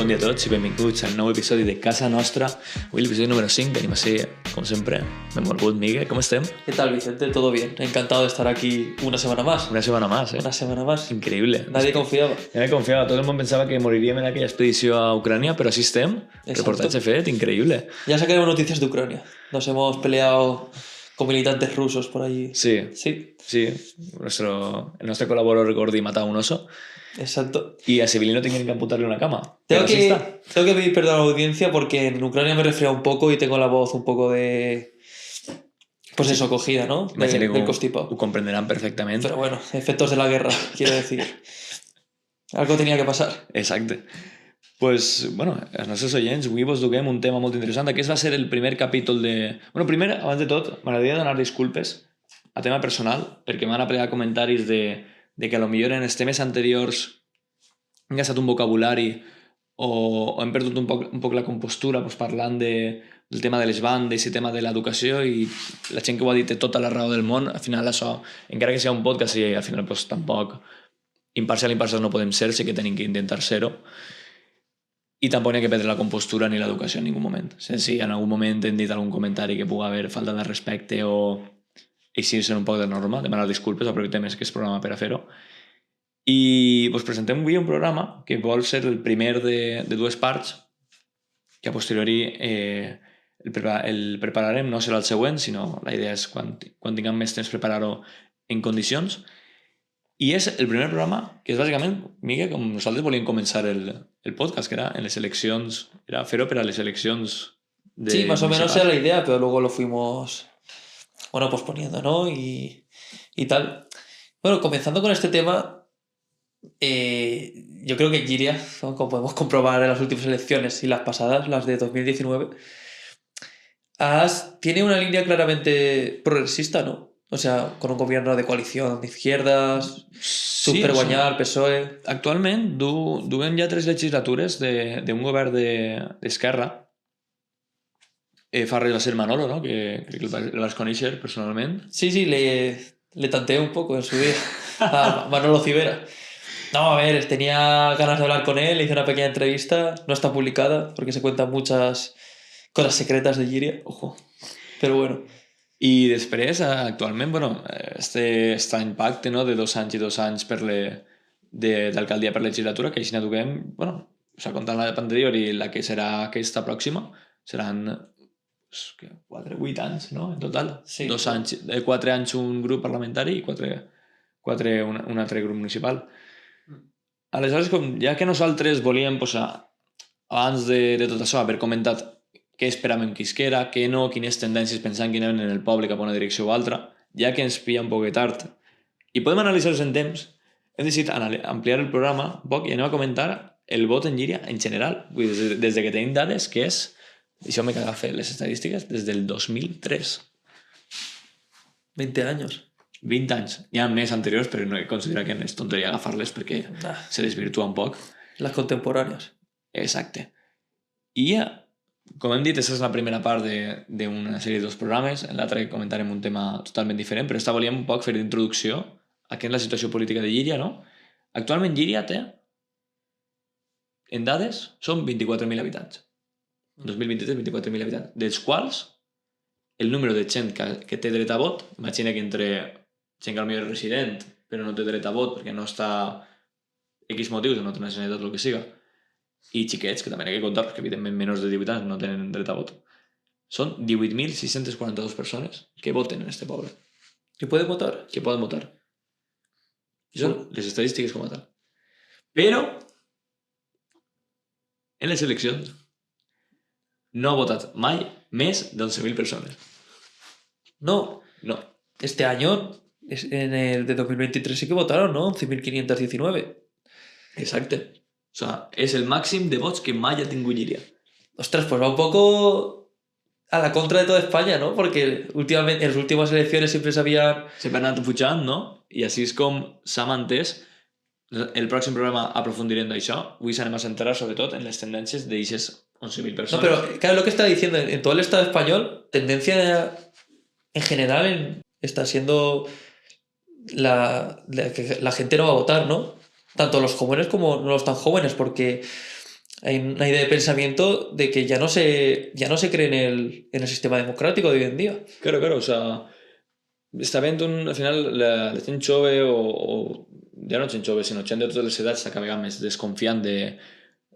Bon dia a tots i benvinguts al nou episodi de Casa Nostra. Avui l'episodi número 5, venim a ser, como siempre, benvolgut, Miguel. ¿Cómo estem? ¿Qué tal, Vicente? ¿Todo bien? Encantado de estar aquí una semana más. Una setmana más, Una semana más. Increïble. Nadie confiaba. Nadie confiava, tot el món pensava que moriríem en aquella expedició a Ucrània, però així estem. Exacto. Reportatge fet, increïble. Ya sacaremos noticias de Ucrania. Nos hemos peleado con militantes rusos por allí. Sí, Sí, sí. El nostre col·laborador Gordi matà un oso exacto. i a Sevilino tenien que amputar-li una cama. Tengo Però així està. que pedir perdón a la audiencia porque en Ucrania me he resfriado un poco y tengo la voz un poco de... Pues eso, cogida, ¿no? Imagino que Del constipado. ho comprenderan perfectament. Pero bueno, efectos de la guerra, quiero decir. Algo tenía que pasar. Exacte. Pues, bueno, els nostres oients, avui vos duguem un tema molt interessant. Aquest va ser el primer capítol de... Bueno, primer, abans de tot, m'agradaria donar disculpes a tema personal, perquè m'han aplegat comentaris de que potser en els temes anteriors hem gastat un vocabulari o hem perdut un poc la compostura pues, parlant del tema de les bandes i tema de l'educació, i la gent que ho ha dit té tota la raó del món. Al final això, encara que sigui un podcast, i al final pues, tampoc imparcial no podem ser, sí que tenim que intentar ser-ho. I tampoc n'hi ha que perdre la compostura ni l'educació en ningú moment. Si en algun moment hem dit algun comentari que pugui haver falta de respecte o eixir-se un poc de norma, demanar disculpes, aprofitem aquest programa per a fer-ho. I pues, presentem avui un programa que vol ser el primer de dues parts, que a posteriori el prepararem, no serà el següent, sinó la idea és quan tinguem més temps preparar-ho en condicions. I és el primer programa que és bàsicament, Miguel, com nosaltres volíem començar el podcast, que era en les eleccions, era fer-ho per a les eleccions de... Sí, más o menos era la idea, pero luego lo fuimos, bueno, posponiendo, ¿no? Y tal. Bueno, comenzando con este tema, yo creo que Giria, ¿no? Como podemos comprobar en las últimas elecciones y las pasadas, las de 2019, tiene una línea claramente progresista, ¿no? O sea, con un gobierno de coalición de izquierdas, super guanyar, PSOE... Actualment duem ja 3 legislatures d'un govern d'esquerra. Fa res va ser Manolo, ¿no? Que crec que el vas conèixer personalment. Sí, le tanteé un poco en su día a Manolo Civera. No, a ver, tenía ganas de hablar con él, le hice una pequeña entrevista, no está publicada porque se cuentan muchas cosas secretas de Giria, ojo, pero bueno. I després, actualment, bueno, este impacte, no?, de 2 anys i 2 anys d'alcaldia per legislatura, que així n'aduguem, bueno, o sigui, comptant la anterior i la que serà aquesta pròxima, seran 8 anys, no?, en total. Sí. 2 anys, 4 anys un grup parlamentari i 4 un altre grup municipal. Aleshores, ja que nosaltres volíem posar, abans de tot això, haver comentat què esperàvem que isquera, què no, quines tendències pensant que anaven en el poble cap a una direcció o altra, ja que ens pilla un poc tard i podem analitzar-los en temps, hem decidit ampliar el programa un poc i anem a comentar el vot en Giria en general. Vull dir, des que tenim dades, que és, això m'he cagat fer les estadístiques, des del 2003. 20 anys. 20 anys. Hi ha més anteriors, però no considero que és tonteria agafar-les perquè se desvirtua un poc. Les contemporànies. Exacte. I com hem dit, aquesta és la primera part d'una sèrie de 2 programes. En l'altre comentarem un tema totalment diferent, però esta volíem un poc fer d'introducció a què és la situació política de Giria, no? Actualment Giria té, en dades, són 24.000 habitants. En 2023, 24.000 habitants. Dels quals, el número de gent que té dret a vot, imagina que entre gent que potser és resident, però no té dret a vot perquè no està X motius, no té nacionalitat o el que siga, i xiquets, que també n'hi ha que comptar, perquè evidentment menys de 18 anys no tenen dret a vot. Són 18.642 persones que voten en este poble. ¿Que pueden votar? Que poden votar. I són les estadístiques com a tal. Però, en les eleccions, no ha votat mai més d'11.000 persones. No. No. Este año, en el de 2023 sí que votaron, ¿no? 11.519. Exacte. O sea, és el màxim de vots que mai ha tingut Giria. Ostras, pues va un poco a la contra de toda España, ¿no? Porque últimamente, en las últimas elecciones siempre se habían... Sempre ha anat pujant, no? I així és com s'ha mantès. El pròxim programa aprofundirem d'això. Avui s'anem a centrar sobretot en les tendències d'aixes 11.000 persones. No, pero claro, lo que está diciendo, en todo el Estado español, tendencia en general está siendo que la gente no va a votar, ¿no? Tanto los jóvenes como no los tan jóvenes, porque hay una idea de pensamiento de que ya no se cree en el sistema democrático de hoy en día. Claro, claro, o sea, està havent al final, la gent jove o ja no gent jove, sinó gent de totes les edats està cada vegada més desconfiant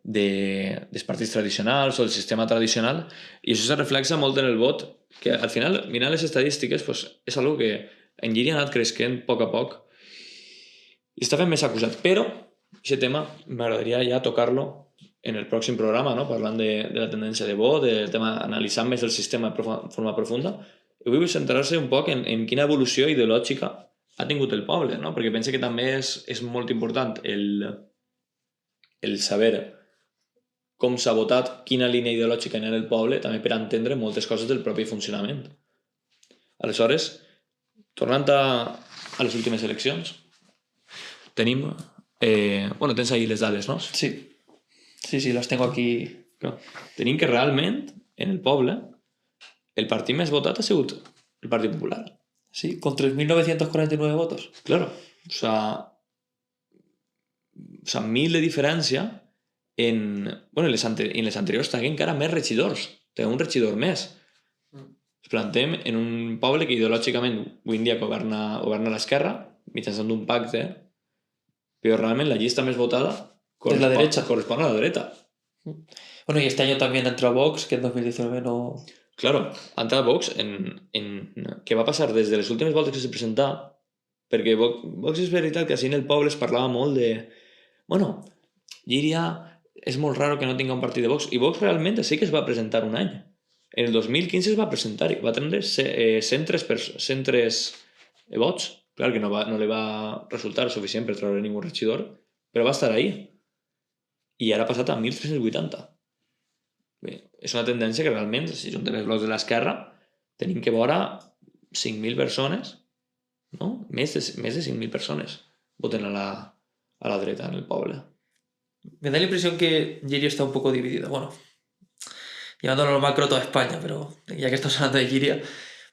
dels partits tradicionals o del sistema tradicional, i això se reflexa molt en el vot, que al final, mirant les estadístiques, pues, és algo que en Llíria ha anat creixent a poc i està fent més acusat, però aquest tema m'agradaria ja tocar-lo en el pròxim programa, no? Parlant de la tendència de vot, del tema, analitzant més el sistema de forma profunda. I vull centrar-se un poc en quina evolució ideològica ha tingut el poble, no? Perquè penso que també és molt important el saber com s'ha votat, quina línia ideològica hi ha en el poble, també per entendre moltes coses del propi funcionament. Aleshores, tornant a les últimes eleccions, tenim... bueno, tens ahí les dades, no? Sí, las tengo aquí. Clar. Tenim que realment, en el poble, el partit més votat ha sigut el Partit Popular. Sí, con 3.949 votos. Claro, o sea, 1.000 de diferència en les anteriors tenia encara més regidors, tenia un regidor més. Ens plantem en un poble que ideològicament avui en dia governa l'esquerra mitjançant un pacte, però realment la llista més votada correspon a la dreta. Bueno, y este año también entró Vox, que en 2019 no... Claro, ha entrat Vox què va passar des de les últimes voltes que se presentà, perquè Vox és veritat que així en el poble es parlava molt de bueno, Llíria és molt raro que no tinga un partit de Vox, i Vox realment sí que es va presentar un any. En el 2015 es va presentar i va tenir 103 vots. Clar que no li va resultar suficient per treure ningú regidor, però va estar ahí. I ara ha passat a 1.380. Bé, és una tendència que realment, si juntem els blocs de l'esquerra, tenim que veure 5.000 persones, no? Més de 5.000 persones voten a la dreta en el poble. Me da la impresión que Llíria está un poco dividida. Bueno, llevándolo a lo macro toda España, pero ya que estamos hablando de Llíria,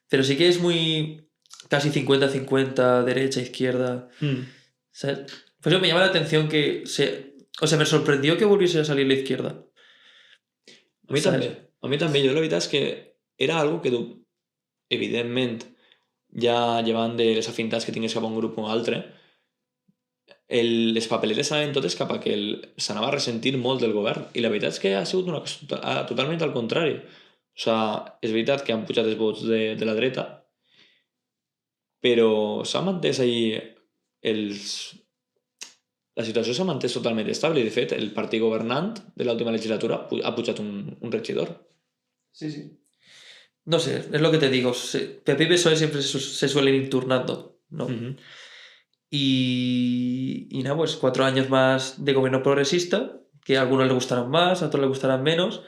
pero sí que es muy casi 50-50, derecha, izquierda. ¿Sabes? Por eso me llama la atención que me sorprendió que volviese a salir la izquierda. A mi també. Jo la veritat és que era algo que, evidentment, ja llevant de les afinitats que tingués cap a un grup o un altre, les papeletes anaven totes cap a que s'anava a ressentir molt del govern, i la veritat és que ha sigut una cosa totalment al contrari. O sigui, és veritat que han pujat els vots de la dreta, però s'ha mantès ahí la situació s'ha mantès totalment estable, i de fet el partit governant de l'última legislatura ha pujat un regidor. Sí. No sé, es lo que te digo. PP y PSOE siempre se suelen ir turnando, ¿no? Y nada, pues 4 años más de gobierno progresista, que a algunos les gustarán más, a otros les gustarán menos,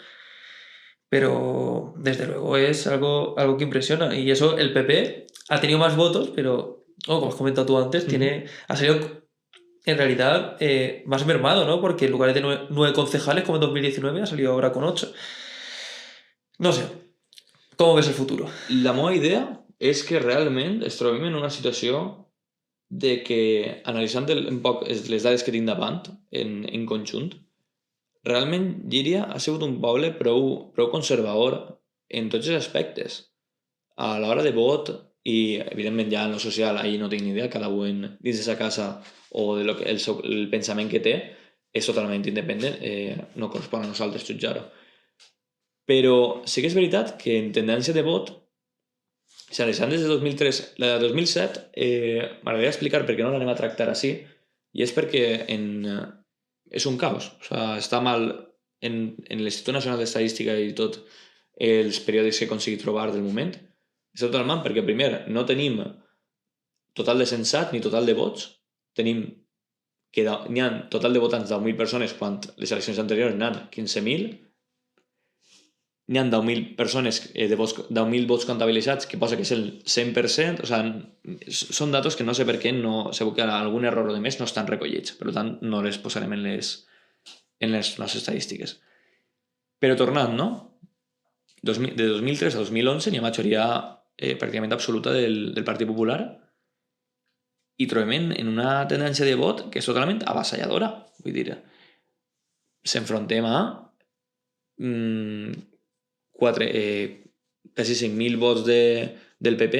pero desde luego es algo que impresiona. Y eso, el PP ha tenido más votos, pero, como has comentado tú antes, ha salido en realidad más mermado, ¿no? Porque en lugar de 9 concejales, como en 2019, ha salido ahora con 8. No sé. Com ves el futur? La meva idea és que realment es trobem en una situació de que, analitzant un poc les dades que tinc davant, en conjunt, realment Llíria ha sigut un poble prou conservador en tots els aspectes. A l'hora de vot, i evidentment ja en lo social, ahir no tinc ni idea, cada un dins de sa casa o el pensament que té és totalment independent, no correspon a nosaltres jutjar-ho. Però sí que és veritat que en tendència de vot, si analitzant des de 2003, la de 2007, m'agradaria explicar per què no l'anem a tractar així, i és perquè és un caos. O sigui, està mal en l'Institut Nacional d'Estadística i tot els periòdics que he aconseguit trobar del moment. Està totalment perquè, primer, no tenim total de censat ni total de vots. Tenim que n'hi ha total de votants de 10.000 persones quan les eleccions anteriors n'hi ha 15.000. N'hi ha 10.000 persones, 10.000 vots comptabilitzats, que posa que és el 100%. O sigui, són datos que no sé per què, segur que algun error o de més no estan recollits. Per tant, no les posarem en les nostres estadístiques. Però tornant, no? De 2003 a 2011 n'hi ha majoria pràcticament absoluta del Partit Popular, i trobem en una tendència de vot que és totalment avassalladora. Vull dir, s'enfrontem a quasi 5.000 vots del PP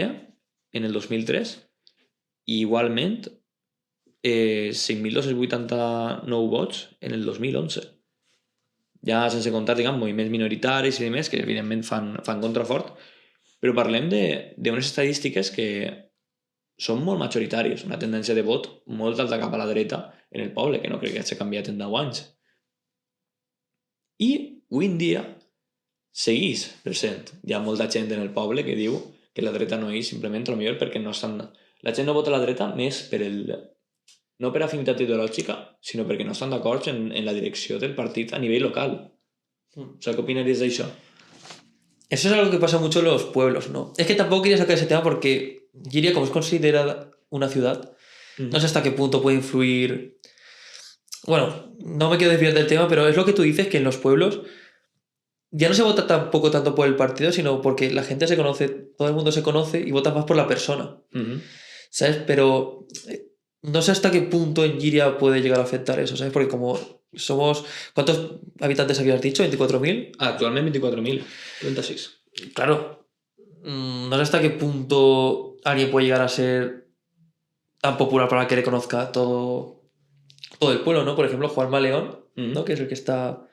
en el 2003 i igualment 5.289 vots en el 2011. Ja sense comptar, diguem, moviments minoritaris i demés, que evidentment fan contrafort, però parlem d'unes estadístiques que són molt majoritàries, una tendència de vot molt alta cap a la dreta en el poble, que no crec que hagi canviat en 10 anys. I avui en dia segueix present. Hi ha molta gent en el poble que diu que la dreta no és simplement el millor perquè no estan... La gent no vota la dreta més no per afinitat ideològica, sinó perquè no estan d'acord en la direcció del partit a nivell local. O sea, ¿qué opinarías de eso? Eso es algo que pasa mucho en los pueblos, ¿no? Es que tampoco quería sacar ese tema porque Giria, como es considerada una ciudad, no sé hasta qué punto puede influir... Bueno, no me quiero desviar del tema, pero es lo que tú dices, que en los pueblos ya no se vota tampoco tanto por el partido, sino porque la gente se conoce, todo el mundo se conoce y votas más por la persona. ¿Sabes? Pero no sé hasta qué punto en Giria puede llegar a afectar eso, ¿sabes? Porque como somos... ¿Cuántos habitantes habías dicho? ¿24.000? Actualmente 24.000, 36. Claro, no sé hasta qué punto alguien puede llegar a ser tan popular para que le conozca todo el pueblo, ¿no? Por ejemplo, Juanma León, ¿no? Que es el que está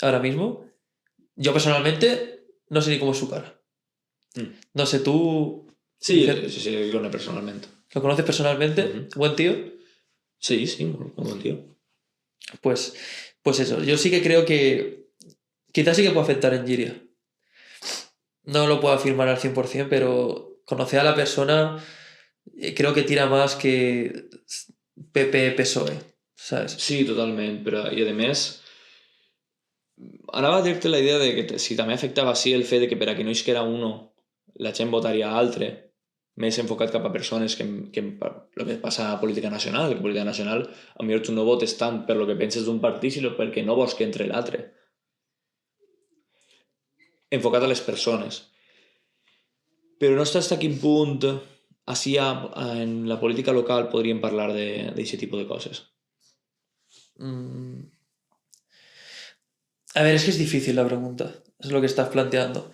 ahora mismo. Yo personalmente no sé ni cómo es su cara. No sé, tú... Sí, lo conozco personalmente. ¿Lo conoces personalmente? ¿Buen tío? Sí, buen tío. Pues eso, yo sí que creo que quizás sí que puede afectar en Giria. No lo puedo afirmar al 100%, pero conocer a la persona creo que tira más que PP-PSOE, ¿sabes? Sí, totalment, però i a més anava a dir-te la idea de que si també afectava així el fet de que per a que no isquera uno la gent votaria a altre, més enfocat cap a persones que el que passa a política nacional, que política nacional potser tu no votes tant per lo que penses d'un partit sinó perquè no vols que entre l'altre, enfocat a les persones. Però no sé fins a quin punt així en la política local podríem parlar d'aquest tipus de coses. A ver, es que es difícil la pregunta, es lo que estás planteando.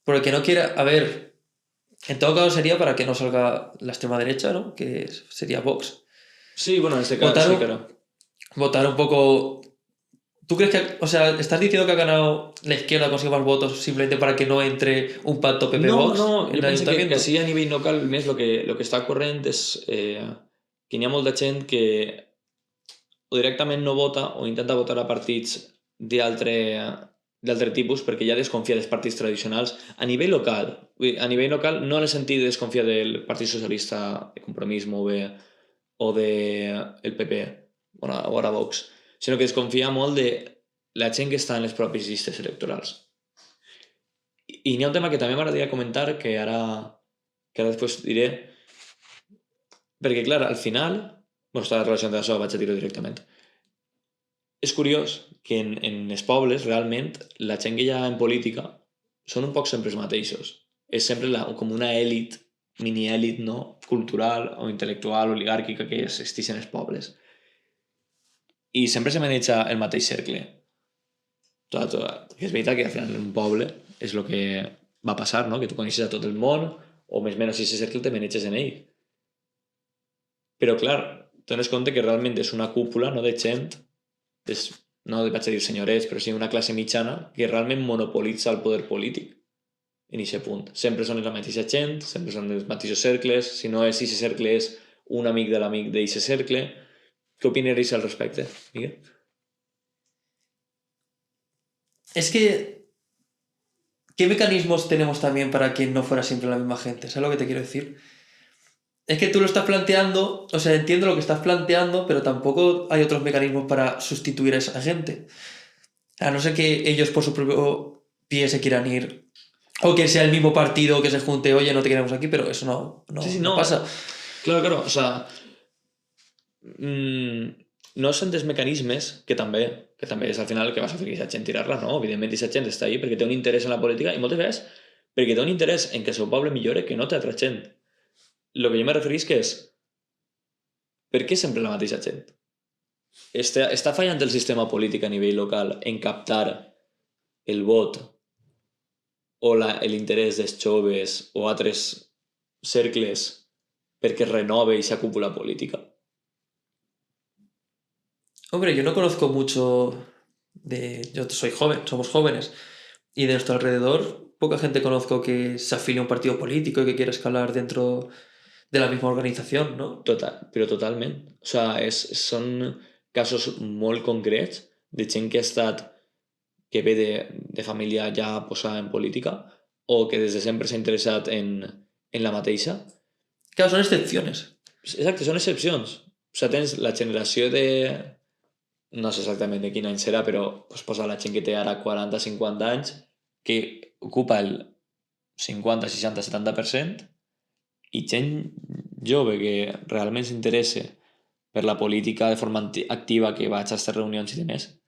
Porque no quiera... A ver, en todo caso sería para que no salga la extrema derecha, ¿no? Que sería Vox. Sí, bueno, en este caso sí, claro. Votar un poco... ¿Tú crees que... O sea, ¿estás diciendo que ha ganado la izquierda, consigue más votos simplemente para que no entre un pacto PP-Vox? No, jo penso que així a nivell local més el que està corrent és que n'hi ha molta gent que o directament no vota o intenta votar a partits d'altre tipus perquè ja desconfia dels partits tradicionals a nivell local. A nivell local no en el sentit de desconfiar del Partit Socialista, de Compromís, MOVE o del PP o ara Vox, sinó que desconfia molt de la gent que està en les pròpies llistes electorals. I n'hi ha un tema que també m'agradaria comentar que ara després diré, perquè clar, al final està relacionat amb això, vaig a dir-ho directament. És curiós que en els pobles realment la gent que hi ha en política són un poc sempre els mateixos. És sempre com una èlit, mini-èlit, no? Cultural o intel·lectual, oligàrquica que existeix en els pobles. I sempre se maneja el mateix cercle. És veritat que al final en un poble és el que va passar, no? Que tu coneixes a tot el món o més o menys aquest cercle te maneges en ell. Però clar, dones compte que realment és una cúpula, no, de gent, no vaig a dir senyorets, però sí una classe mitjana que realment monopolitza el poder polític en aquest punt. Sempre són la mateixa gent, sempre són els mateixos cercles, si no és aquest cercle és un amic de l'amic d'aquest cercle. ¿Qué opinaréis al respecto, Miguel? Es que... ¿Qué mecanismos tenemos también para que no fuera siempre la misma gente? ¿Sabes lo que te quiero decir? Es que tú lo estás planteando, o sea, entiendo lo que estás planteando, pero tampoco hay otros mecanismos para sustituir a esa gente. A no ser que ellos por su propio pie se quieran ir, o que sea el mismo partido que se junte, oye, no te queremos aquí, pero eso no pasa. Claro, o sea... no són dels mecanismes que també és al final el que vas a fer que aquesta gent tirar-la, no? Evidentment aquesta gent està ahí perquè té un interès en la política i moltes vegades perquè té un interès en que el seu poble millore que no té altra gent. El que jo me referís que és per què sempre la mateixa gent? està fallant el sistema polític a nivell local en captar el vot o l'interès dels joves o altres cercles perquè es renove i s'acúpula política? Hombre, yo no conozco mucho Yo soy joven, somos jóvenes, y de nuestro alrededor poca gente conozco que se afilie a un partido político y que quiera escalar dentro de la misma organización, ¿no? Però totalment. O sigui, són casos molt concrets de gent que ha estat, que ve de família ja posada en política o que des de sempre s'ha interessat en la mateixa. Claro, son excepciones. Exacte, són excepcions. O sigui, tens la generació de... No sé exactament de quin any serà, però pues, posa la gent que té ara 40-50 anys que ocupa el 50, 60, 70% i gent jove que realment s'interessa per la política de forma activa, que vaig a aquestes reunions i demés.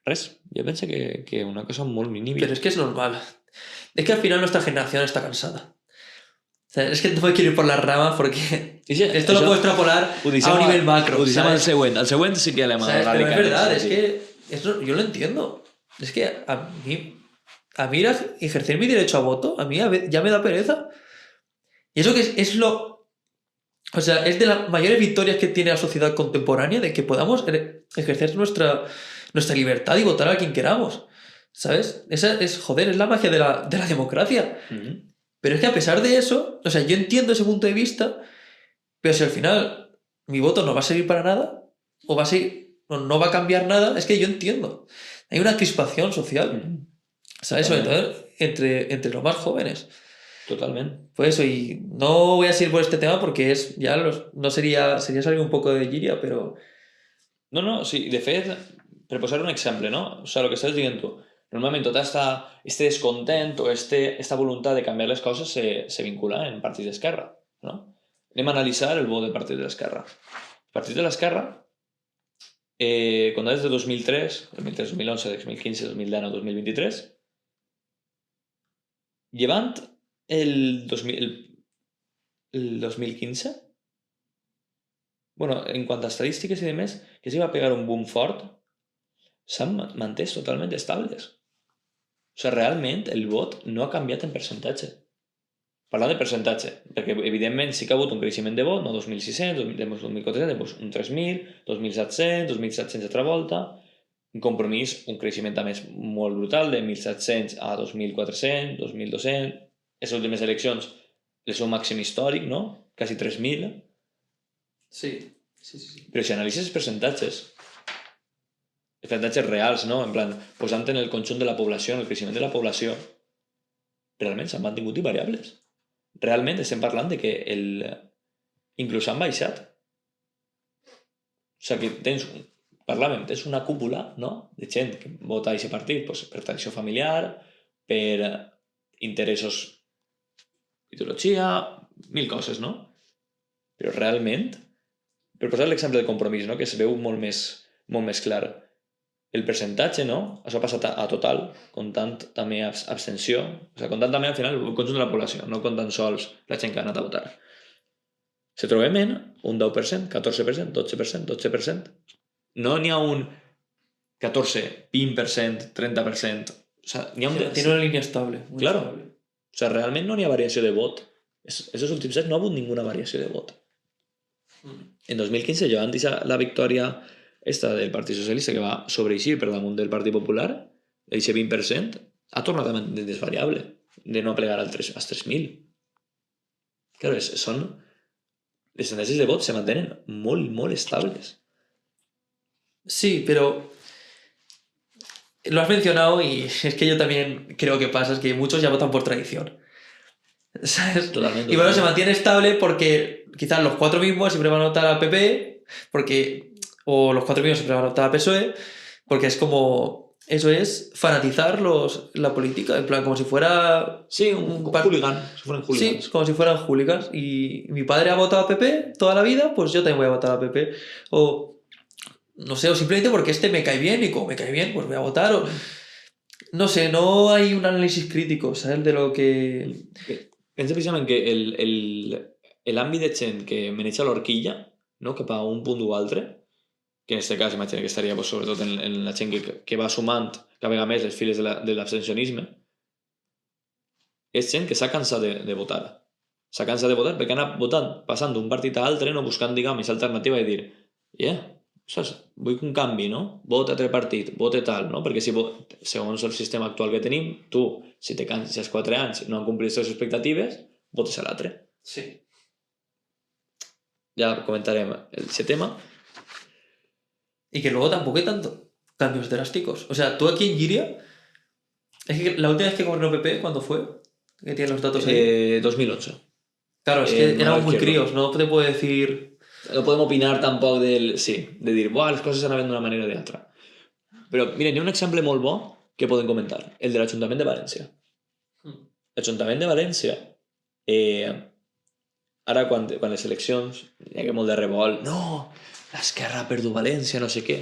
Res, jo penso que una cosa molt mínima. Pero es que es normal. Es que al final nuestra generación está cansada. O sea, es que no me quiero ir por las ramas porque esto lo puedo extrapolar a un nivel macro. Ho deixem al següent. Al següent sí que l'hem ¿Sabes? Pero es verdad, es que yo lo entiendo. Es que a mí ejercer mi derecho a voto, a mí ya me da pereza. Y eso que es lo... O sea, es de las mayores victorias que tiene la sociedad contemporánea, de que podamos ejercer nuestra libertad y votar a quien queramos. ¿Sabes? Esa es, joder, es la magia de la democracia. Pero es que a pesar de eso, o sea, yo entiendo ese punto de vista, pero si al final mi voto no va a servir para nada, o va a seguir, no va a cambiar nada, es que yo entiendo. Hay una crispación social, ¿sabes? Sobre todo entre los más jóvenes. Totalment. Pues eso, y no voy a seguir por este tema porque es ya no sería salir un poco de llíria, pero... No, sí, de fet, per posar un exemple, no? O sigui, el que estàs dient tu, normalment tot este descontent o esta voluntat de canviar les coses se vincula en partits d'esquerra, no? Anem a analitzar el vot del partit de l'esquerra. El partit de l'esquerra, quan des de 2003, 2011, 2015, 2019, 2023, llevant el 2015, bueno, en quant a estadístiques i demés, que s'hi va pegar un boom fort, s'han mantès totalment estables. O sigui, realment el vot no ha canviat en percentatge. Parlant de percentatge, perquè evidentment sí que ha hagut un creixement de vot, no 2.600, 2.400, un 3.000, 2.700, 2.700 altra volta, un Compromís, un creixement també molt brutal, de 1.700 a 2.400, 2.200, les últimes eleccions, el seu màxim històric, no? Quasi 3.000. Sí. Però si analitzes els percentatges reals, no? En plan, posant en el conjunt de la població, en el creixement de la població, realment s'han mantingut invariables. Realment estem parlant de que inclús han baixat. O sigui, que tens una cúpula, no? De gent que vota a aquest partit per tradició familiar, per interessos, ideologia, mil coses, no? Però realment, per posar l'exemple del Compromís, no? Que es veu molt més clar, el percentatge, no? Això ha passat a total, comptant també abstenció, o sigui, comptant també al final el conjunt de la població, no comptant sols la gent que ha anat a votar. Se trobem en un 10%, 14%, 12%, 12%. No n'hi ha un 14, 20%, 30%. O sea, n'hi ha un... Tiene una línia estable. Claro. Estable. O sea, realment no n'hi ha variació de vot. Esos últims anys no ha hagut ninguna variació de vot. En 2015, llevant la victòria esta del Partit Socialista, que va sobreeixir per damunt del Partit Popular, aquest 20%, ha tornat a mantenir desvariable, de no plegar als 3.000. Claro, les tendències de vot se mantenen molt, molt estables. Sí, pero lo has mencionado y es que yo también creo que pasa, es que muchos ya votan por tradición. ¿Sabes? Totalmente. Y bueno, se mantiene estable porque quizás los cuatro mismos siempre van a votar al PP, o los cuatro mismos siempre van a votar al PSOE, porque es como... Eso es fanatizar la política, en plan, como si fuera... Sí, un hooligan, si fueran hooligans. Sí, como si fueran hooligans. Y mi padre ha votado a PP toda la vida, pues yo también voy a votar a PP. O, no sé, o simplemente porque este me cae bien y como me cae bien, pues voy a votar. O, no sé, no hay un análisis crítico, ¿sabes? De lo que... Pensa precisament que l'àmbit de gent que maneja l'horquilla no? Cap a un punt o altre, que en aquest cas imagina que estaria pues, sobretot en la gent que va sumant cada vegada més les files de l'abstencionisme, és gent que s'ha cansat de votar. S'ha cansat de votar perquè ha anat votant, passant d'un partit a altre, no? Buscant, diguem, aquesta alternativa i dir, saps? Vull un canvi, no? Vota altre partit, vota tal, no? Perquè si segons el sistema actual que tenim, tu, si te canses als 4 anys no han complit les teves expectatives, votes a l'altre. Sí. Ya comentaremos ese tema. Y que luego tampoco hay tanto cambios drásticos. O sea, tú aquí en Giria, es que la última vez que gobernó PP, ¿cuándo fue? Que tiene los datos ahí. 2008. Claro, es que éramos muy críos, no te puedo decir... No podemos opinar tampoco del... Sí, de dir, buah, les coses s'anaven d'una manera o d'altra. Però, miren, hi ha un exemple molt bo que podem comentar, el de l'Ajuntament de València. L'Ajuntament de València, ara quan les eleccions hi ha molt de revolt, no, l'esquerra ha perdut València, no sé què.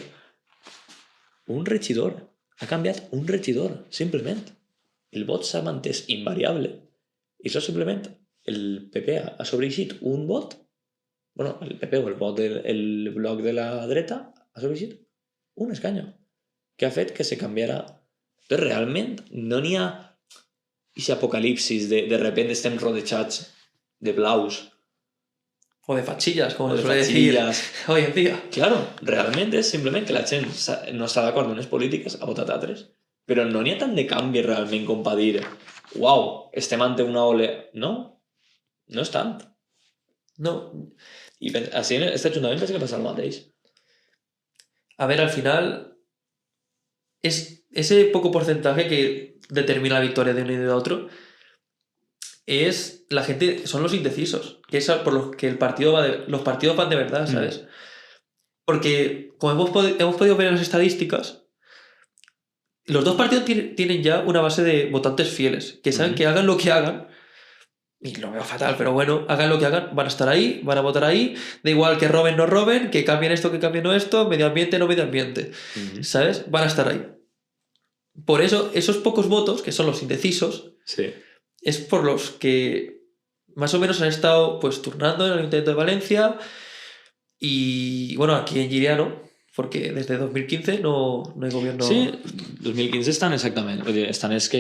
Un regidor, ha canviat un regidor, simplement. El vot s'ha mantès invariable. I això simplement el PP ha sobreeixit un vot, bueno, el PP o el vot del bloc de la dreta ha sobreeixit un escanyo, que ha fet que se canviara. Entonces, realment, no n'hi ha aquest apocalipsis de repente estem rodejats de blaus. O de fachillas, como o se de suele decir hoy en día. Claro, realment és simplement que la gent no està d'acord amb unes polítiques, ha votat altres, però no n'hi ha tant de canvi realment com per dir uau, estem ante una ole... No, no és tant. No. I així en aquest ajuntament pensa que passa el mateix. A ver, al final, es ese poco porcentaje que determina la victoria de uno y de otro, es la gente, son los indecisos, que es por los que los partidos van de verdad, ¿sabes? Porque, como hemos podido ver en las estadísticas, los dos partidos tienen ya una base de votantes fieles, que saben que hagan lo que hagan, y lo veo fatal, pero bueno, hagan lo que hagan, van a estar ahí, van a votar ahí, da igual que roben, no roben, que cambien esto, que cambien no esto, medio ambiente, no medio ambiente, ¿sabes? Van a estar ahí. Por eso, esos pocos votos, que son los indecisos, sí, es por los que más o menos han estado pues turnando en el Ayuntamiento de Valencia y, bueno, aquí en Giria no, porque desde 2015 no hay gobierno... Sí, 2015 estan exactament, estan els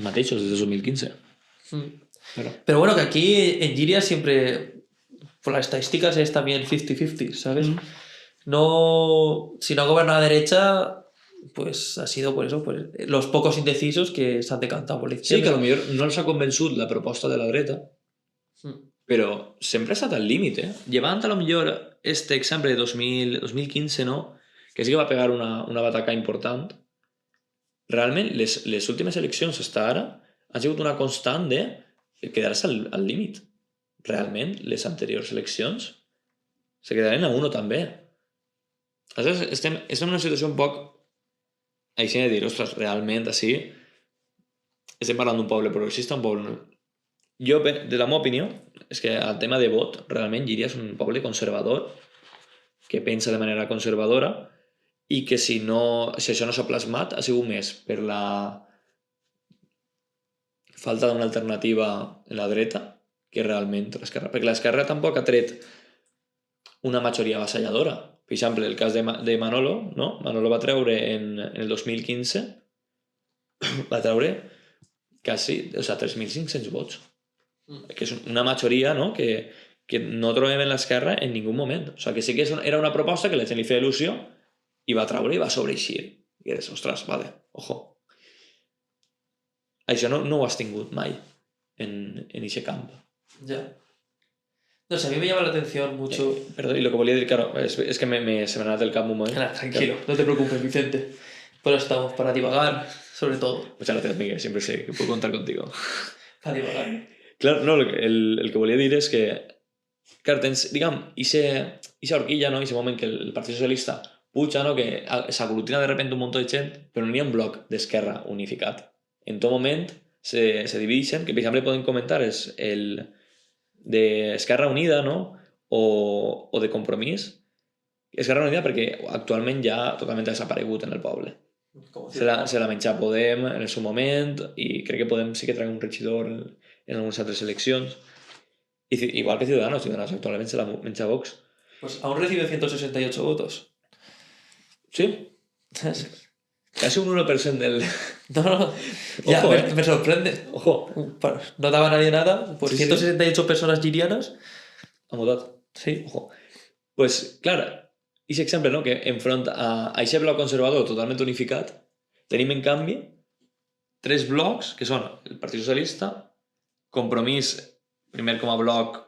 mateixos des de 2015. Pero bueno, que aquí en Giria siempre, por las estadísticas, es también 50-50, ¿sabes? No, si no gobierna la derecha, pues ha sido por eso, pues, los pocos indecisos que se han decantado por la izquierda. Sí, que potser no els ha convençut la proposta de la dreta, però sempre ha estat al límit, Llevant a lo millor este exemple de 2015, no? Que sí que va pegar una bataca important. Realment, les últimes eleccions fins ara han sigut una constant de quedar-se al límit. Realment, les anteriors eleccions se quedaren a uno també. Aleshores, estem en una situació un poc així de dir, ostres, realment, així estem parlant d'un poble progressista, un poble... Jo, de la meva opinió, és que el tema de vot, realment, Llíria és un poble conservador, que pensa de manera conservadora, i que si això no s'ha plasmat, ha sigut més per la falta d'una alternativa en la dreta que realment l'esquerra. Perquè l'esquerra tampoc ha tret una majoria avassalladora. Per exemple, el cas de Manolo, no? Manolo va treure en el 2015 va treure quasi 3.500 vots. Que és una majoria, no? Que no trobem en l'esquerra en ningú moment. O sigui, que sí que era una proposta que la gent li feia il·lusió i va treure i va sobreeixir. I eres, ostres, vale, ojo. Això no ho has tingut mai en ese camp. Ya. No sé, a mí me llama la atención mucho... Perdón, y lo que volía decir, claro, es que se me ha dado el campo un momento. Claro, tranquilo, no te preocupes, Vicente. Por eso estamos, para divagar, sobre todo. Muchas gracias, Miguel, siempre sé que puedo contar contigo. Para divagar. Claro, no, el que volia dir és que, clar, tens, diguem, ixa horquilla, no? Ixe moment que el Partit Socialista puja, no? Que s'aglutina de repente un munt de gent, però no hi ha un bloc d'esquerra unificat. En tot moment se divideixen, que per exemple podem comentar és el d'Esquerra Unida, no? O de Compromís. Esquerra Unida perquè actualment ja totalment ha desaparegut en el poble. Se la menja Podem en el seu moment i crec que Podem sí que trae un regidor en algunes altres eleccions. Igual que Ciudadanos actualment se la menja Vox. Pues aún recibe 168 votos. Sí, casi un 1% del... No, no, ya, Ojo, me sorprende. Ojo, No daba nadie nada, pues Sí, sí. 168 personas girianas. ha votat. Sí. Ojo. Pues, clar, i si exemple, no?, que enfront a aquest bloc conservador totalment unificat, tenim, en canvi, 3 blocs, que són el Partit Socialista, Compromís, primer com a bloc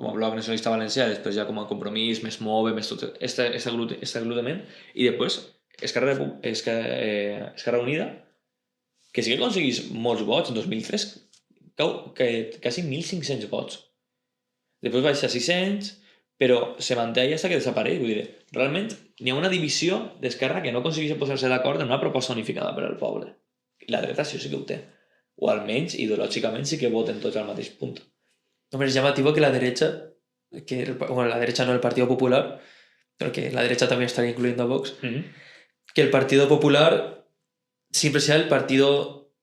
nacionalista valencià, després ja com a Compromís, més MOVE, més tot este agrupament, i després Esquerra Unida, que sí que aconseguís molts vots, en 2003, quasi 1.500 vots. Després baixa a 600, però se manté allà fins que desapareix. Vull dir, realment n'hi ha una divisió d'Esquerra que no aconsegueix posar-se d'acord en una proposta unificada per al poble. I la dreta això sí que ho té. O almenys, ideològicament, sí que voten tots al mateix punt. Hombre, es llamativo que la derecha, bueno, la derecha no, el Partido Popular, pero que la derecha también estaría incluyendo a Vox, que el Partido Popular siempre sea el partido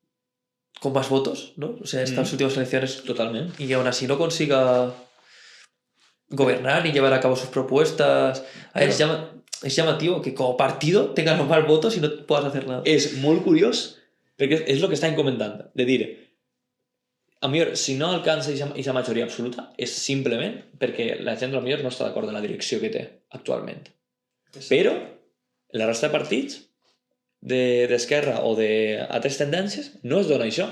con más votos, ¿no? O sea, estas últimas elecciones, Totalment. y aún así no consiga gobernar ni llevar a cabo sus propuestas. A ver, es llamativo que como partido tengas los más votos y no puedas hacer nada. És molt curiós, perquè és el que estàvem comentant, de dir, a millor, si no alcança aquesta majoria absoluta, és simplement perquè la gent, a millor, no està d'acord en la direcció que té actualment. Però, la resta de partits d'esquerra o d'altres tendències no es dona això.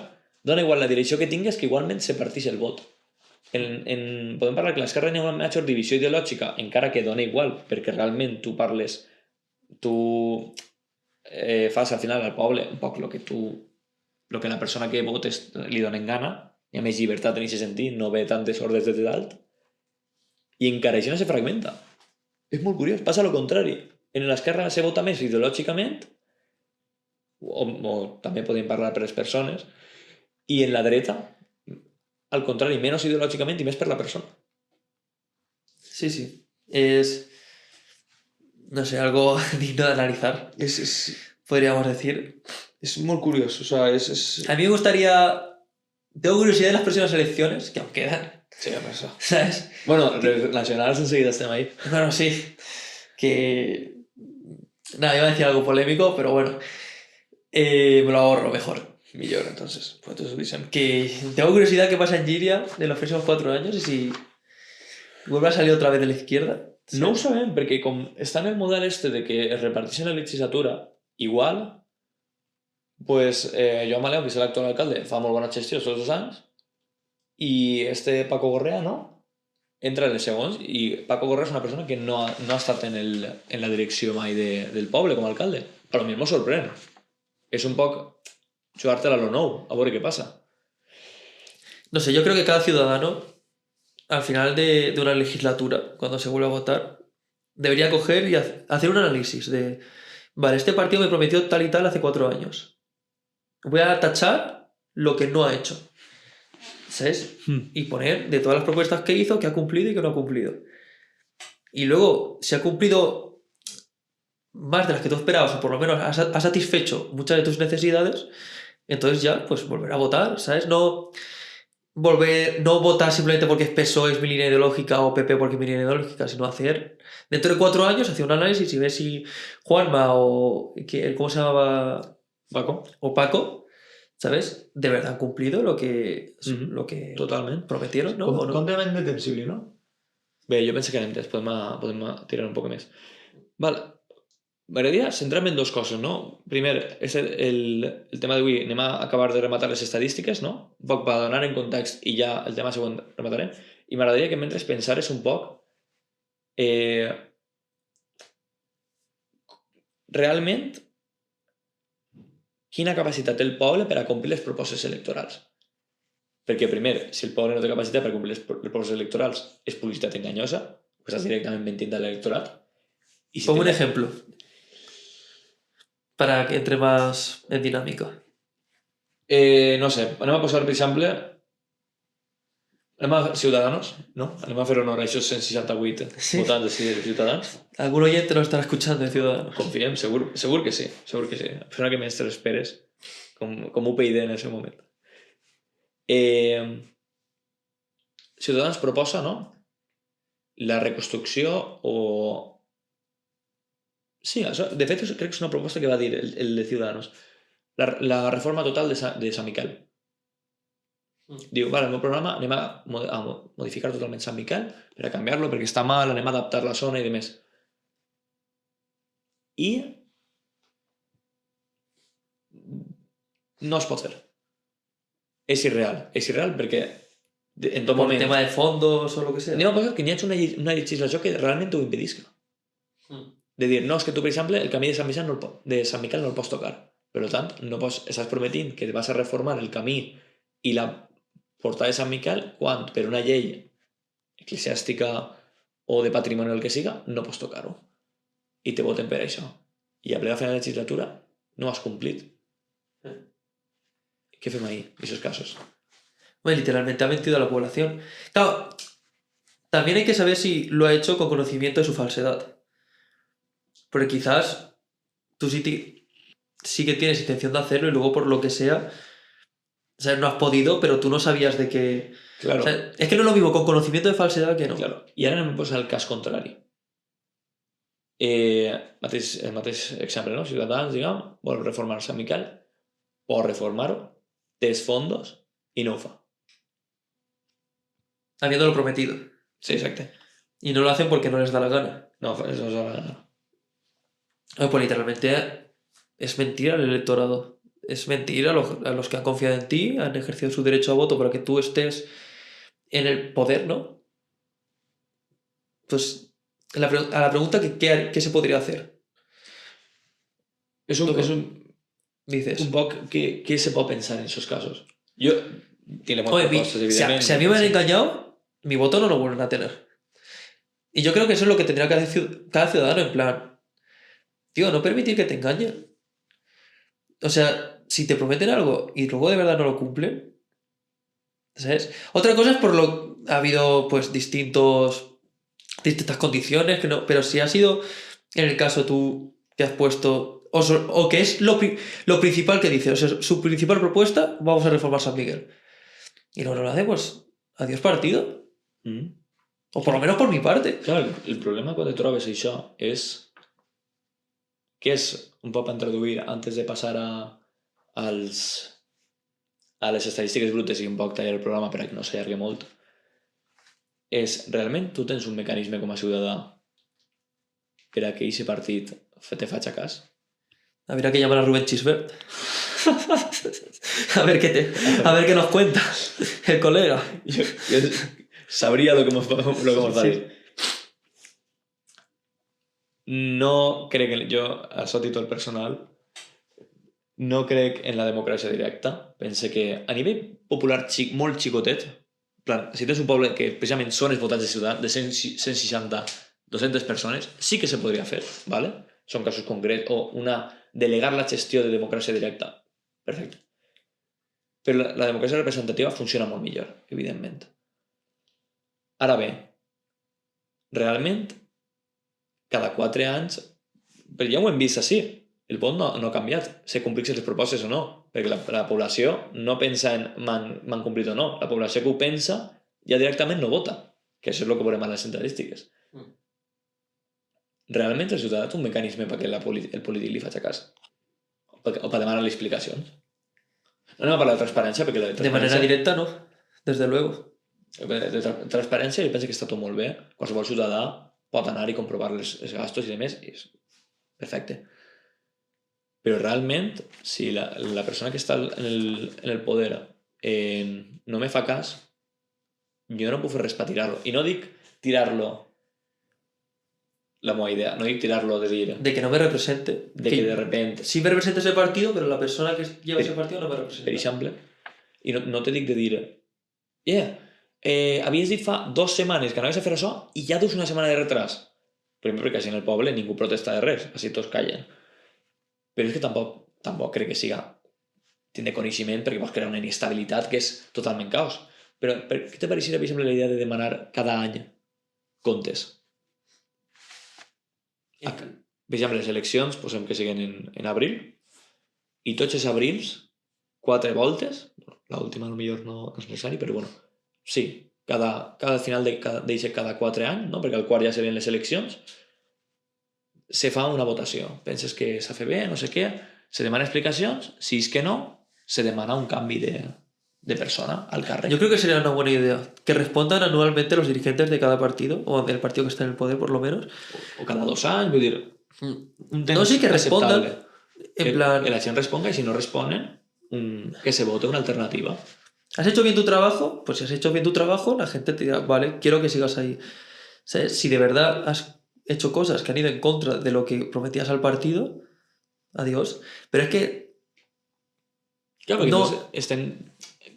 Dona igual la direcció que tingues, que igualment se parteix el vot. Podem parlar que l'esquerra hi ha una major divisió ideològica, encara que dona igual, perquè realment tu fas al final al poble un poc el que la persona que votes li donen gana, hi ha més llibertat en aquest sentit, no ve tantes ordres des de dalt, i encara això no se fragmenta. És molt curiós, passa el contrari. En l'esquerra se vota més ideològicament, o també podem parlar per les persones, i en la dreta, al contrari, menys ideològicament i més per la persona. Sí, sí. Es, no sé, algo digno de analizar, podríamos decir. És molt curiós, o sea, A mí me gustaría... Tengo curiosidad de las próximas elecciones, que aún quedan. Sí, eso. ¿Sabes? Bueno, les nacionals enseguida estem ahí. Bueno, sí. Que... Nada, iba a decir algo polémico, pero bueno. Me lo ahorro mejor. Millor, entonces. Pues entonces ho deixem. Que tengo curiosidad qué pasa en Giria en los próximos 4 años y si vuelve a salir otra vez de la izquierda. No ho sabem, perquè com està en el model este de que es reparteixen la legislatura igual, pues Joan Maleu, que és l'actual alcalde, fa molt bona gestió tots els anys, i Paco Gorrea, no? Entra en els segons, i Paco Gorrea és una persona que no ha estat en la direcció mai del poble com a alcalde. Però a mi m'ho sorprèn. És un poc jugar-te-la a lo nou, a veure què passa. No sé, yo creo que cada ciudadano, al final de una legislatura, cuando se vuelve a votar, debería coger y hacer un análisis de, vale, este partido me prometió tal y tal hace 4 años. Voy a tachar lo que no ha hecho, ¿sabes? Y poner de todas las propuestas que hizo, que ha cumplido y que no ha cumplido. Y luego, si ha cumplido más de las que tú esperabas, o por lo menos ha satisfecho muchas de tus necesidades, entonces ya, pues volver a votar, ¿sabes? No votar simplemente porque PSOE es mi línea ideológica o PP porque es mi línea ideológica, sino hacer, dentro de 4 años, hacer un análisis y ver si Juanma o, ¿cómo se llamaba? Paco, ¿sabes? De verdad han cumplido lo que Totalment. prometieron, ¿no? ¿O no? Completament detensible, no? Bé, jo penso que anem temps, podem tirar un poc més. Val. M'agradaria centrar-me en 2 coses, no? Primer, el tema d'avui, anem a acabar de rematar les estadístiques, no? Un poc per donar en context i ja el tema següent rematarem. I m'agradaria que mentre pensares un poc realment quina capacitat té el poble per a complir les propostes electorals. Perquè, primer, si el poble no té capacitat per complir les propostes electorals, és publicitat enganyosa, pues estàs directament mentint a l'electorat. Pongo un ejemplo para que entre más en dinámica. No sé, anem a posar, per exemple, anem a Ciudadanos, no? Anem a fer honor a aquests 168 votants de Ciutadans. Algún oyente nos estará escuchando de Ciudadanos. Confiem, segur que sí. La persona que més te l'esperes, com UPyD en el seu moment. Ciutadans proposa, no? la reconstrucció o... Sí, això, de fet crec que és una proposta que va dir el de Ciudadanos. La reforma total de Sant Miquel. Diu, vale, el meu programa anem a modificar totalment Sant Miquel per a canviar-lo perquè està mal, anem a adaptar la zona i demés. I no es pot fer. És irreal perquè en tot Por moment... tema de fondos o lo que sea. Anem a posar que n'hi hagi una legislació que realment ho impedisca. De dir, no, és que tu, per exemple, el camí de Sant Miquel de Sant Miquel no el pots tocar. Per tant, no estàs prometint que vas a reformar el camí i la portada de Sant Miquel quan, per una llei eclesiàstica o de patrimoni o el que siga, no pots tocar-ho. I te voten per això. I a plena final de la legislatura no has complit. ¿Qué fem ahí, en esos casos? Bueno, literalmente ha mentido a la población. Claro, también hay que saber si lo ha hecho con conocimiento de su falsedad. Porque quizás tú sí que tienes intención de hacerlo y luego por lo que sea, o sea, no has podido, pero tú no sabías de que... Claro. O sea, es que no es lo mismo con conocimiento de falsedad que no. Claro. I ara anem a posar el cas contrari. El mateix exemple, no? Ciutadans, diguem, vol reformar Sant Miquel, pot reformar-ho, té els fondos i no ho fa. Habiéndolo prometido. Sí, exacte. Y no lo hacen porque no les da la gana. No, eso es la gana. Pues literalmente es mentir al electorado. Es mentir a los que han confiado en ti, han ejercido su derecho a voto para que tú estés en el poder, ¿no? Pues a la pregunta ¿qué se podría hacer? És un Dices. poc què se pot pensar en esos casos. Yo tiene Oye, propostas, evidentemente. si a mí me han engañado, mi voto no lo vuelven a tener. Y yo creo que eso es lo que tendría que hacer cada ciudadano, en plan, tío, no permitir que te engañen. O sea, si te prometen algo y luego de verdad no lo cumplen, ¿sabes? Otra cosa es ha habido pues distintas condiciones, que no, pero si ha sido en el caso tú que has puesto, o que es lo principal que dice, o sea, su principal propuesta, vamos a reformar San Miguel. Y no lo hace, pues, adiós partido. O por lo menos por mi parte. Clar, el problema quan te trobes això és que és un poc per introduir antes de passar a les estadístiques brutes i un poc tallar el programa per a que no s'allargui molt, és realment tu tens un mecanisme com a ciutadà per a que aquest partit te faci cas? Habría que llamar a Rubén Chisbert. a ver qué nos cuenta el colega. Yo sabría lo que hemos va dir. No crec que jo, a so títol personal, no crec en la democràcia directa. Pense que a nivell popular molt xicotet, plan, si tens un poble que precisament són els votants de ciutat, de 160, 200 persones, sí que se podria fer, ¿vale? Són casos concrets, o delegar la gestió de democràcia directa. Perfecte. Però la democràcia representativa funciona molt millor, evidentment. Ara bé, realment, cada 4 anys, però ja ho hem vist així, el vot no ha canviat, se complixen les propostes o no, perquè la població no pensa en m'han complit o no, la població que ho pensa ja directament no vota, que això és el que veurem a les estadístiques. Realment el ciutadà té un mecanisme perquè el polític li faci cas o per demanar-li explicacions. No anem a parlar de transparència perquè de manera directa no, desde luego. De transparència jo penso que està tot molt bé, qualsevol ciutadà pot anar i comprovar els gastos i demés, i és perfecte. Però realment, si la persona que està en el poder no me fa cas, jo no puc fer res per tirar-lo. I no dic tirar-lo la meva idea, no dic tirar-lo de dir... De que no me represente. De que de repente... Sí me representa ese partido, pero la persona que lleva ese partido no me representa. Per exemple, i no te dic de dir... havies dit fa 2 setmanes que anaves a fer això i ja dus una setmana de retras. Primer perquè així en el poble ningú protesta de res, així tots callen. Però és que tampoc crec que siga tindre coneixement perquè pots crear una inestabilitat que és totalment caos. Però què te pareixia, per exemple, la idea de demanar cada any comptes? Per exemple, les eleccions posem que siguin en abril i tots els abrils 4 voltes, l'última potser no és necessari, però bueno, sí, al final d'eixe cada 4 anys, no? Perquè al quart ja serien les eleccions, se fa una votació. Penses que s'ha fet bé, no sé què, se demana explicacions, si és que no, se demana un canvi de persona al càrrec. Yo creo que sería una buena idea que respondan anualmente los dirigentes de cada partido, o del partido que está en el poder por lo menos. O cada 2 anys, vull dir, un temps No, sí que respondan, acceptable. en plan, Que la gent responga, i si no responen, que se vote una alternativa. ¿has hecho bien tu trabajo? Pues si has hecho bien tu trabajo, la gente te dirá, vale, quiero que sigas ahí. ¿Sabes? Si de verdad has hecho cosas que han ido en contra de lo que prometías al partido, adiós. Pero es que Claro, perquè no,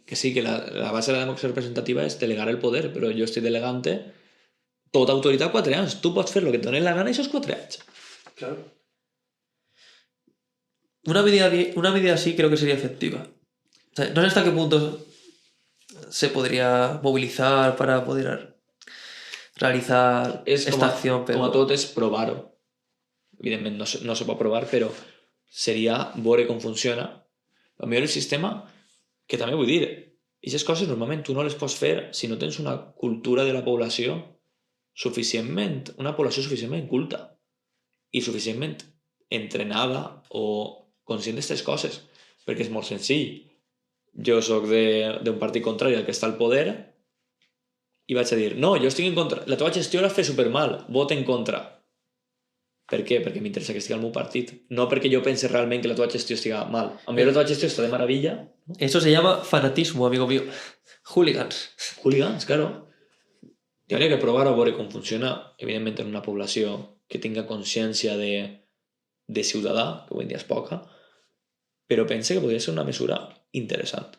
que sí, que la base de la democràcia representativa és delegar el poder, però jo estic delegant tota autoritat 4 anys. Tu pots fer el que et doni la gana i esos 4 anys. claro. Una medida así creo que sería efectiva. O sea, no sé hasta qué punto se podría movilizar para poder realizar esta acción, pero... Com a tot és provar-ho. Evidentment no se pot provar, però seria veure com funciona. Potser el sistema, que també vull dir, aquestes coses normalment tu no les pots fer si no tens una cultura de la població una població suficientment culta i suficientment entrenada o conscient d'aquestes coses, perquè és molt senzill. Jo sóc d'un partit contrari al que està al poder i vaig a dir, no, jo estic en contra, la teva gestió l'has fet supermal, vota en contra. Per què? Perquè m'interessa que estigui al meu partit, no perquè jo pense realment que la teva gestió estiga mal. A mi la teva gestió està de meravella. Eso se llama fanatismo, amigo mío. Hooligans. Hooligans, claro. I hauria que provar a veure com funciona, evidentment en una població que tinga consciència de ciutadà, que avui en dia és poca, però pense que podria ser una mesura interessant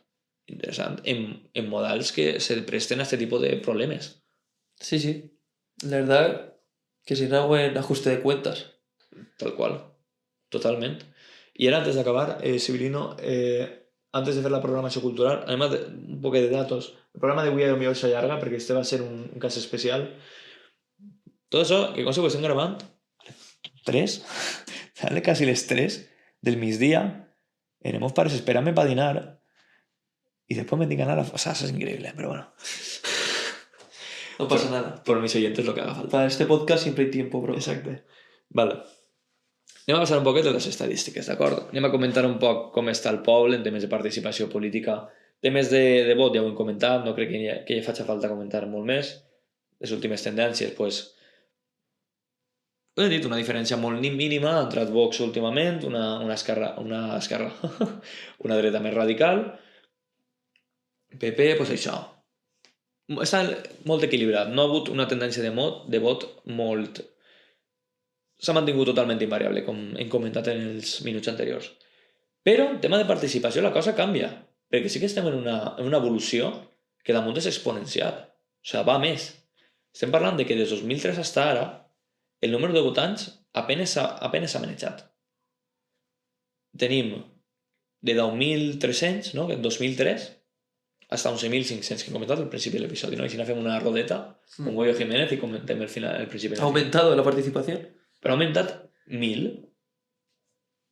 en models que se presten a este tipus de problemes. Sí, sí. La verdad que sería un buen ajuste de cuentas. Tal qual. Totalment. I ara, antes d'acabar, Sibilino, antes de fer la programació cultural, anem a un poc de datos. El programa d'avui potser s'allarga perquè este va ser un cas especial. Tot això, que com se ho estem gravant? 3? Sale quasi les 3 del migdia. Éramos pares esperant-me per dinar y después me digan nada. O sea, eso es increíble, pero bueno. No pasa nada. Por mis oyentes lo que haga falta. Para este podcast siempre hay tiempo, bro. Exacte. Vale. Anem a passar un poquet de les estadístiques, d'acord? Anem a comentar un poc com està el poble en temes de participació política. Temes de vot ja ho hem comentat, no crec que hi faci falta comentar molt més. Les últimes tendències, doncs... Ho he dit, una diferència molt mínima, ha entrat Vox últimament, una esquerra, una dreta més radical. PP, doncs això. Està molt equilibrat, no ha hagut una tendència de vot molt... S'ha mantingut totalment invariable, com hem comentat en els minuts anteriors. Però, en tema de participació, la cosa canvia, perquè sí que estem en una evolució que damunt és exponencial. O sigui, va més. Estem parlant de que des 2003 fins ara el número de votants apenas s'ha manejat. Tenim de 10.300, no?, en 2003, hasta 11.500 que he comentat al principi de l'episodi, no? I si no fem una rodeta con Goyo Jiménez i comentem el principi. ¿Ha aumentado la participación? Però ha augmentat 1.000.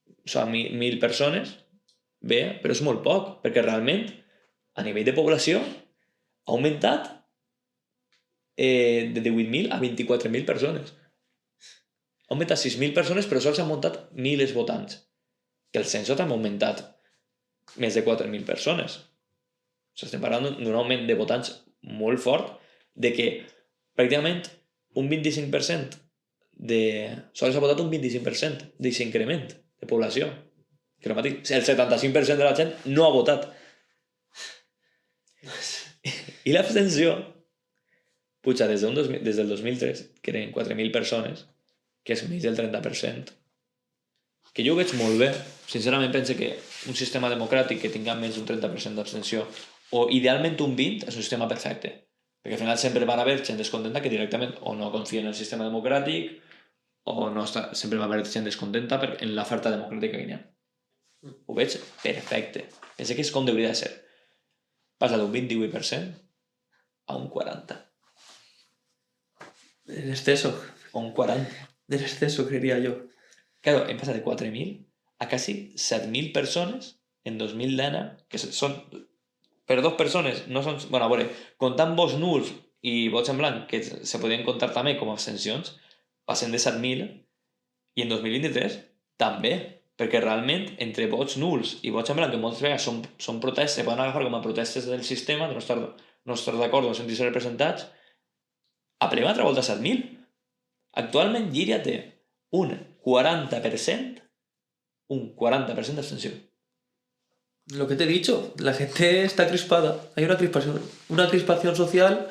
O sigui, 1.000 persones. Bé, però és molt poc, perquè realment, a nivell de població, ha augmentat de 18.000 a 24.000 persones. Ha augmentat 6.000 persones, però sols han augmentat 1.000 votants. Que el censo també ha augmentat més de 4.000 persones. O sigui, estem parlant d'un augment de votants molt fort, de que pràcticament un 25% sols ha votat un 25% d'aquest increment de població. Que el 75% de la gent no ha votat. I l'abstenció puja des del 2003, que eren 4.000 persones, que és més del 30%, que jo ho veig molt bé. Sincerament penso que un sistema democràtic que tinga més d'un 30% d'abstenció, o idealment un 20%, és un sistema perfecte. Perquè al final sempre van haver gent descontenta que directament o no confia en el sistema democràtic o no sempre va haver gent descontenta en l'oferta democràtica que hi ha. Ho veig perfecte. Penso que és com hauria de ser. Passa d'un 28% a un 40%. En exceso. O un 40%. En exceso, creería yo. Claro, hem passat de 4.000 a quasi 7.000 persones en 2010, que són per 2 persones no són... Bueno, a veure, comptant vots nuls i vots en blanc, que se podien comptar també com a abstencions, passen de 7.000 i en 2023 també, perquè realment entre vots nuls i vots en blanc, que moltes vegades són protestes, se poden agafar com a protestes del sistema, de no estar d'acord, no sentir-se representats, apel·lem altra volta a 7.000. Actualment Llíria té un 40% d'abstenció. Lo que te he dicho, la gente está crispada. Hay una crispación social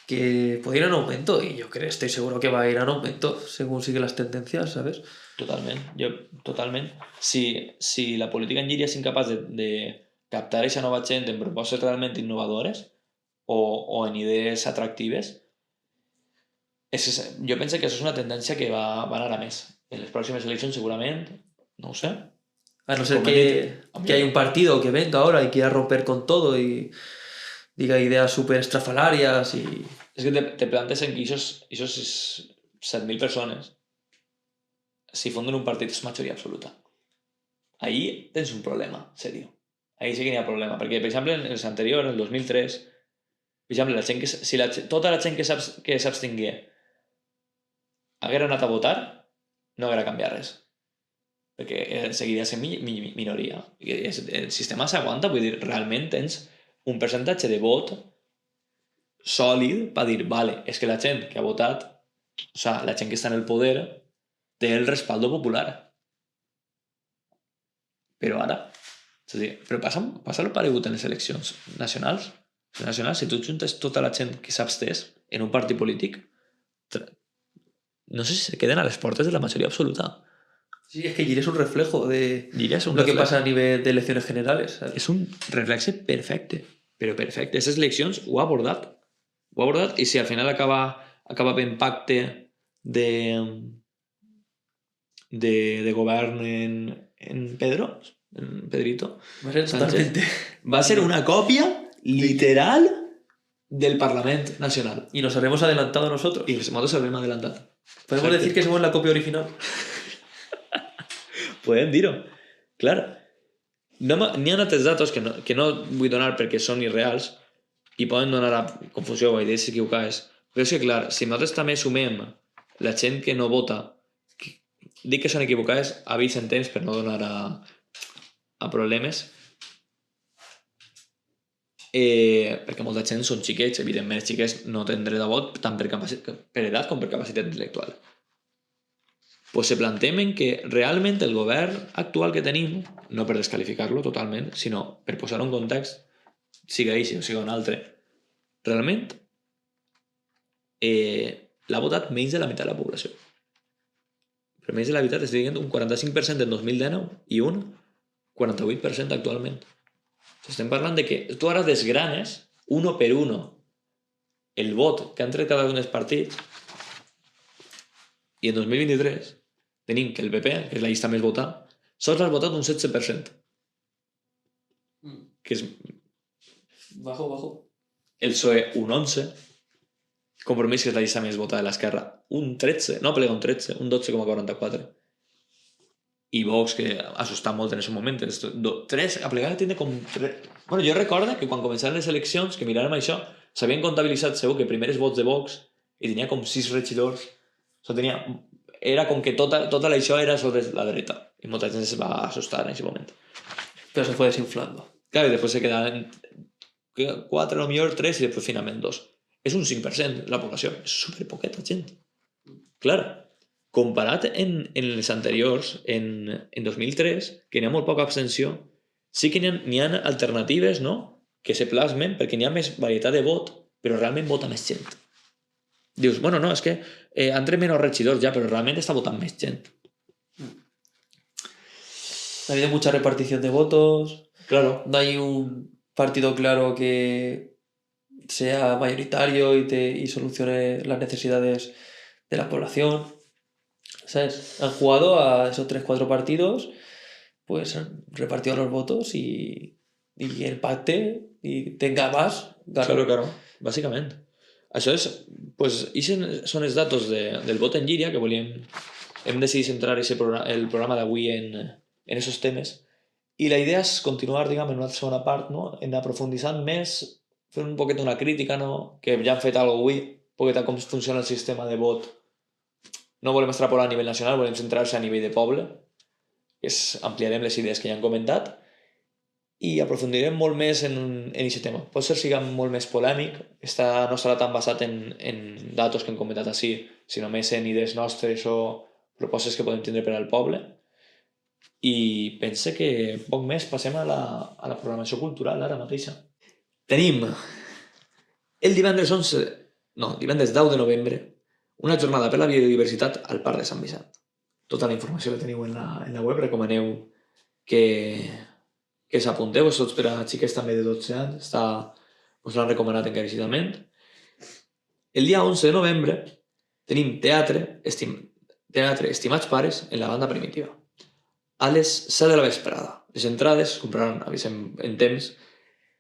que puede ir en aumento y estoy seguro que va a ir en aumento según siguen las tendencias, ¿sabes? Totalment. Si la política en Llíria és incapaç de captar aquesta nova gent en propostes realment innovadores o en idees atractives, jo penso que això és una tendència que va anar a més. En les pròximes eleccions segurament, no ho sé. A no ser que hay un partido que venga ahora y quiera romper con todo y diga ideas súper estrafalarias y... És que te plantes en que aquestes 7.000 persones, si fonden un partit, és majoria absoluta. Ahí tens un problema, serio. Ahí sí que n'hi ha problema. Perquè, per exemple, en els anteriors, en el 2003, per exemple, tota la gent que s'abstingué haguera anat a votar, no haguera canviat res. Perquè seguiria sent minoria. El sistema s'aguanta, vull dir, realment tens un percentatge de vot sòlid per dir, vale, és que la gent que ha votat, o sigui, la gent que està en el poder, té el respaldo popular. Però ara, és a dir, però passa el paregut en les eleccions nacionals. Si tu juntes tota la gent que s'ha abstès en un partit polític, no sé si se queden a les portes de la majoria absoluta. Sí, es que Llíria es un reflejo de lo que pasa a nivel de elecciones generales, ¿sabes? És un reflexe perfecte, però perfecte. Aquestes eleccions ho ha abordat. I si al final acaba fent pacte de govern en Pedrito, Va a ser totalmente... va a ser una còpia literal del Parlament Nacional. Y nos habremos adelantado nosotros. I nosaltres haurem adelantat. Podemos decir que somos la copia original. Podem dir-ho. Clar. N'hi ha altres datos que no vull donar perquè són irreals i poden donar a confusió o idees equivocades. Però és que, clar, si nosaltres també sumem la gent que no vota, dic que són equivocades, avisen temps per no donar a problemes, perquè molta gent són xiquets, evidentment els xiquets no tenen dret a vot tant per edat com per capacitat intel·lectual. Pues se plantem en que realment el govern actual que tenim, no per descalificar-lo totalment, sinó per posar un context, siga així o siga un altre, realment l'ha votat menys de la meitat de la població. Però menys de la meitat, estic dient un 45% en 2019 i un 48% actualment. Estem parlant de que tu ara desgranes uno per uno el vot que han tret cada un dels partits i en 2023 tenim que el PP, que és la llista més votada, sols l'ha votat un 16%. Que és... Bajo. El PSOE un 11%, Compromís, que és la llista més votada de l'esquerra, un 13%, no plega un 13%, un 12,44%. I Vox, que assustat molt en aquest moment, 3, a plegar tindre com 3... Bueno, jo recordo que quan començaven les eleccions, que miràrem això, s'havien comptabilitzat segur que primers vots de Vox i tenia com 6 regidors. O sigui, era com que tota això era sobre la dreta. I molta gent se va assustar en aquest moment. Però se fue desinflando. Claro, y después se quedaban 4, a lo mejor 3 y después finalment 2. És un 5% de la població. És superpoqueta gent. Clar, comparat en els anteriors, en 2003, que n'hi ha molt poca abstenció, sí que n'hi ha alternatives, no?, que se plasmen perquè n'hi ha més varietat de vot, però realment vota més gent. Dius, bueno, no, és que han tret menys regidors ja, però realment està votant més gent. Ha habido mucha repartición de votos. Claro. No hay un partido claro que sea mayoritario y solucione las necesidades de la población. ¿Sabes? Han jugado a esos 3-4 partidos, pues han repartido los votos y empate y tenga más. Claro. Bàsicament. Això és, pues, són els datos del vot en Llíria, que hem decidit centrar el programa d'avui en aquests temes, I la idea és continuar, diguem, en una segona part, no? En aprofunditzant més, fer un poquet una crítica, no? Que ja hem fet alguna avui, un poquet a com funciona el sistema de vot. No volem extrapolar a nivell nacional, volem centrar-se a nivell de poble. Ampliarem les idees que ja hem comentat i aprofundirem molt més en aquest tema. Pot ser siga molt més polèmic, no estarà tan basat en datos que hem comentat així, sinó més en idees nostres o propostes que podem tindre per al poble. I pense que poc més passem a la programació cultural ara mateixa. Tenim el divendres 10 de novembre una jornada per la biodiversitat al Parc de Sant Vicent. Tota la informació la teniu en la web, recomaneu que s'apunteu, tots per a xiquets també de 12 anys, us l'han recomanat encarecidament. El dia 11 de novembre tenim teatre Estimats Pares en la Banda Primitiva, a les 7 de la vesprada. Les entrades compraran, avisem en temps,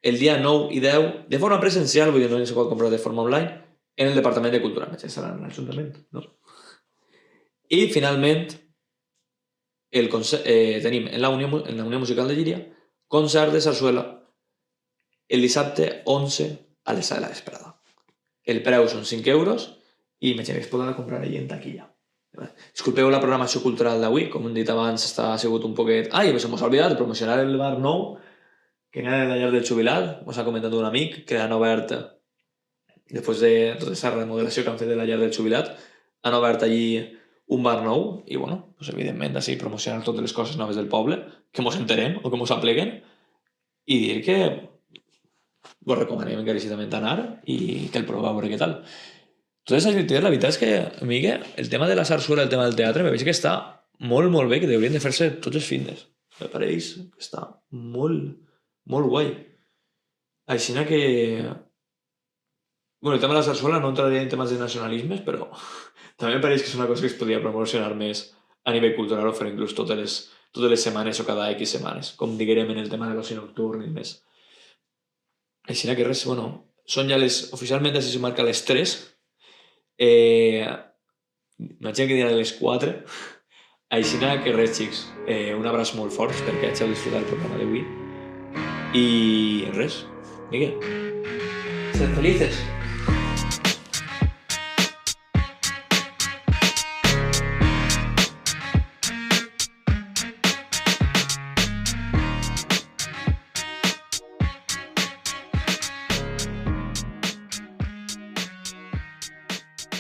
el dia 9 i 10 de forma presencial, vull dir, no se pot comprar de forma online, en el Departament de Cultura, més serà en l'Ajuntament, no? I finalment tenim en la Unió Musical de Llíria concert de sarsuela el dissabte 11 a les 7 de la vesprada. El preu són 5 euros i imaginem que es podrà comprar allà en taquilla. Disculpeu la programació cultural d'avui, com hem dit abans, ha sigut un poquet... I se m'ha oblidat de promocionar el bar nou que n'hi ha de la llar del jubilat. Us ha comentat un amic que han obert, després de tota aquesta remodelació que han fet de la llar del jubilat, han obert allí un bar nou i, bueno, pues, evidentment, així promocionar totes les coses noves del poble, que mos enterem o que mos apleguen, i dir que vos recomanem encarecidament anar i que el proveu a veure què tal. Entonces, la veritat és que a mi el tema de la sarsuela, el tema del teatre, me veig que està molt, molt bé, que haurien de fer-se tots els fitness. Me pareix que està molt, molt guai. Així que... Bueno, el tema de la sarsuela no entraria en temes de nacionalismes, però també em pareix que és una cosa que es podria promocionar més a nivell cultural o fer inclús totes les setmanes o cada X setmanes, com diguem en el tema de l'oci nocturn i més. Així que res, bueno, són ja oficialment així se marca les 3. Imagina que diran les 4. Així que res, xics, un abraç molt fort, espero que hàgiu disfrutat el programa d'avui i res, Miguel. Sed felices.